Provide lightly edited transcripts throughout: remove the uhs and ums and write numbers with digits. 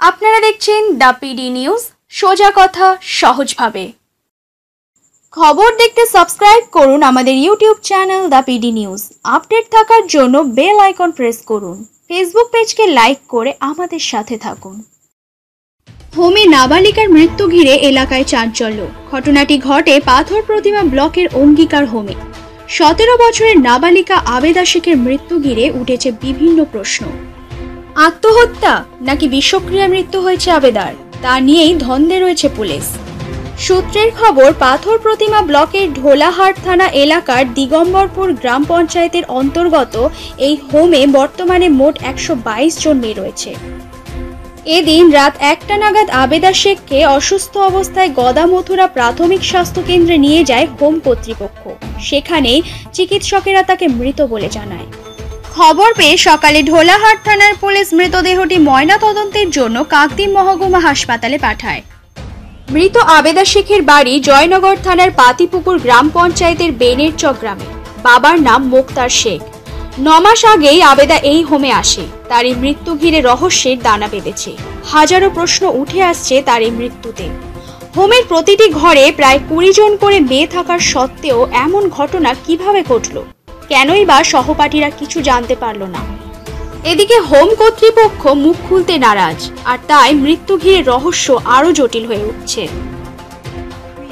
আপনারা দেখছেন the PD news, সোজা কথা সহজভাবে। খবর দেখতে সাবস্ক্রাইব করুন আমাদের YouTube channel the PD news. Update থাকার জন্য বেল আইকন প্রেস করুন। ফেসবুক পেজকে লাইক করে আমাদের সাথে থাকুন। হোমে নাবালিকার মৃত্যু ঘিরে এলাকায় চাঞ্চল্য। ঘটনাটি ঘটে পাথর প্রতিমা ব্লকের অঙ্গীকার হোমে। 17 বছরের নাবালিকা আবেদা শেখের মৃত্যু ঘিরে উঠেছে বিভিন্ন প্রশ্ন। আত্মহত্যা নাকি বিষক্রিয়া মৃত্যু হয়েছে আবেদার, তা নিয়েই দ্বন্দ্বে রয়েছে পুলিশ। সূত্রের খবর, পাথর প্রতিমা ব্লকের ঢোলাহাট থানা এলাকার দিগম্বরপুর গ্রাম পঞ্চায়েতের অন্তর্গত এই হোমে বর্তমানে মোট 122 জন মেয়ে রয়েছে। এদিন রাত 1টা নাগাদ আবেদা শেখকে অসুস্থ অবস্থায় গদামথুরা প্রাথমিক স্বাস্থ্য কেন্দ্রে নিয়ে যায় হোম কর্তৃপক্ষ। সেখানেই চিকিৎসকেরা তাকে মৃত বলে জানায়। খবর পেয়ে সকালে ঢোলাহাট থানার পুলিশ মৃতদেহটি ময়না তদন্তের জন্য কাকদ্বীপ মহকুমা হাসপাতালে পাঠায়। মৃত আবেদা শেখের বাড়ি জয়নগর থানার পাতিপুকুর গ্রাম পঞ্চায়েতের বেনেরচক গ্রামে। বাবার নাম মোক্তার শেখ। 9 মাস আগেই আবেদা এই হোমে আসে। তার এই মৃত্যু ঘিরে রহস্যের দানা বেঁধেছে। হাজারো প্রশ্ন উঠে আসছে তার এই মৃত্যুতে। হোমের প্রতিটি ঘরে প্রায় 20 জন করে মেয়ে থাকার সত্ত্বেও এমন ঘটনা কিভাবে ঘটল? কেনই বা সহপাঠীরা কিছু জানতে পারল না? এদিকে হোম কর্তৃপক্ষ মুখ খুলতে নারাজ, আর তাই মৃত্যু ঘিরে রহস্য আরো জটিল হয়ে উঠছে।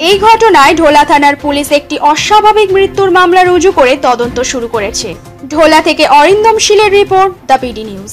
এই ঘটনায় ঢোলা থানার পুলিশ একটি অস্বাভাবিক মৃত্যুর মামলা রুজু করে তদন্ত শুরু করেছে। ঢোলা থেকে অরিন্দম শীলের রিপোর্ট, দ্য পিডি নিউজ।